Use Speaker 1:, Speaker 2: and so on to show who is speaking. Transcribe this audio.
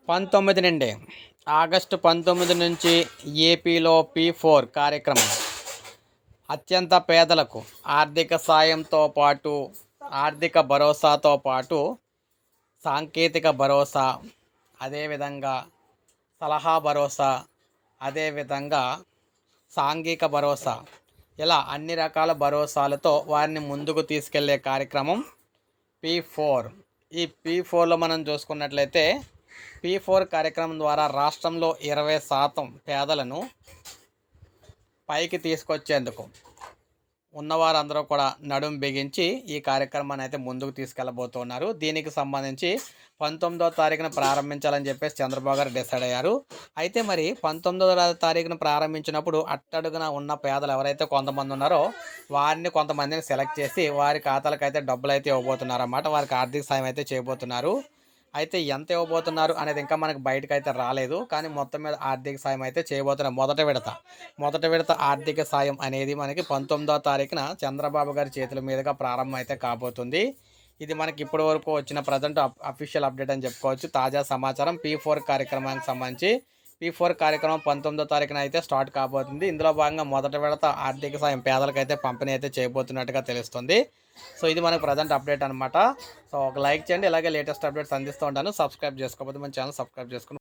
Speaker 1: 19 నుండి ఆగస్టు 19 నుంచి ఏపీలో P4 కార్యక్రమం అత్యంత పేదలకు ఆర్థిక సాయంతో పాటు ఆర్థిక భరోసాతో పాటు సాంకేతిక భరోసా, అదేవిధంగా సలహా భరోసా, అదేవిధంగా సాంఘిక భరోసా, ఇలా అన్ని రకాల భరోసాలతో వారిని ముందుకు తీసుకెళ్లే కార్యక్రమం P4. ఈ P4లో మనం చూసుకున్నట్లయితే P4 కార్యక్రమం ద్వారా రాష్ట్రంలో 20% పేదలను పైకి తీసుకొచ్చేందుకు ఉన్నవారందరూ కూడా నడుం బిగించి ఈ కార్యక్రమాన్ని అయితే ముందుకు తీసుకెళ్ళబోతున్నారు. దీనికి సంబంధించి 19వ తారీఖున ప్రారంభించాలని చెప్పేసి చంద్రబాబు గారు డిసైడ్ అయ్యారు. అయితే మరి 19వ తారీఖున ప్రారంభించినప్పుడు అట్టడుగున ఉన్న పేదలు ఎవరైతే కొంతమంది ఉన్నారో వారిని కొంతమందిని సెలెక్ట్ చేసి వారి ఖాతాలకు అయితే డబ్బులు అయితే ఇవ్వబోతున్నారు అన్నమాట. వారికి ఆర్థిక సాయం అయితే చేయబోతున్నారు. అయితే ఎంత ఇవ్వబోతున్నారు అనేది ఇంకా మనకు బయటకు అయితే రాలేదు. కానీ మొత్తం మీద ఆర్థిక సాయం అయితే చేయబోతున్నారు. మొదటి విడత ఆర్థిక సాయం అనేది మనకి 19వ తారీఖున చంద్రబాబు గారి చేతుల మీదుగా ప్రారంభం అయితే కాబోతుంది. ఇది మనకి ఇప్పటి వరకు వచ్చిన ప్రజెంట్ అఫీషియల్ అప్డేట్ అని చెప్పుకోవచ్చు. తాజా సమాచారం P4 కార్యక్రమానికి సంబంధించి P4 కార్యక్రమం 19వ తారీఖున అయితే స్టార్ట్ కాబోతుంది. ఇందులో భాగంగా మొదటి విడత ఆర్థిక సాయం పేదలకైతే పంపిణీ అయితే చేయబోతున్నట్టుగా తెలుస్తుంది. సో ఇది మనకు ప్రజెంట్ అప్డేట్ అనమాట. సో ఒక లైక్ చేయండి. ఇలాగే లేటెస్ట్ అప్డేట్స్ అందిస్తూ ఉంటాను. సబ్స్క్రైబ్ చేసుకోకపోతే మన ఛానల్ సబ్స్క్రైబ్ చేసుకుని